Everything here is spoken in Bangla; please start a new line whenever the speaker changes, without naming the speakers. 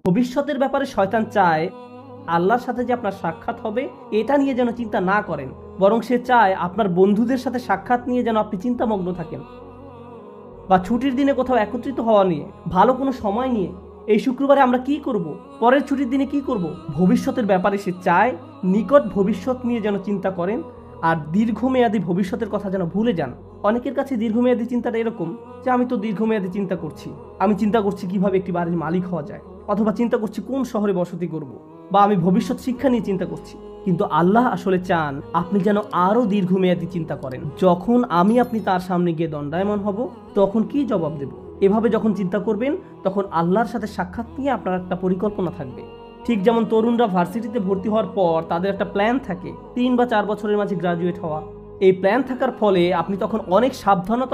ভবিষ্যতের ব্যাপারে শয়তান চায় আল্লাহর সাথে যে আপনার সাক্ষাৎ হবে এটা নিয়ে যেন চিন্তা না করেন, বরং সে চায় আপনার বন্ধুদের সাথে সাক্ষাৎ নিয়ে যেন আপনি চিন্তামগ্ন থাকেন, বা ছুটির দিনে কোথাও একত্রিত হওয়া নিয়ে, ভালো কোনো সময় নিয়ে, এই শুক্রবারে আমরা কি করব, পরের ছুটির দিনে কি করব। ভবিষ্যতের ব্যাপারে সে চায় নিকট ভবিষ্যৎ নিয়ে যেন চিন্তা করেন, আর দীর্ঘমেয়াদী ভবিষ্যতের কথা যেন ভুলে যান। অনেকের কাছে দীর্ঘমেয়াদী চিন্তাটা এরকম যে আমি তো দীর্ঘমেয়াদী চিন্তা করছি, আমি চিন্তা করছি কিভাবে একটি বাড়ির মালিক হওয়া যায়, অথবা চিন্তা করছি কোন শহরে বসতি করব, বা আমি ভবিষ্যৎ শিক্ষা নিয়ে চিন্তা করছি। কিন্তু আল্লাহ আসলে চান আপনি যেন আরো দীর্ঘমেয়াদী চিন্তা করেন। যখন আপনি তার সামনে গিয়ে দণ্ডায়মান হব, তখন কি জবাব দেব, এভাবে যখন চিন্তা করবেন, তখন আল্লাহর সাথে সাক্ষাৎ নিয়ে আপনার একটা পরিকল্পনা থাকবে। ঠিক যেমন তরুণরা ভার্সিটিতে ভর্তি হওয়ার পর তাদের একটা প্ল্যান থাকে 3 বা 4 বছরের মাঝে গ্রাজুয়েট হওয়া। এই প্ল্যান থাকার ফলে আপনি তখন অনেক সাবধানতা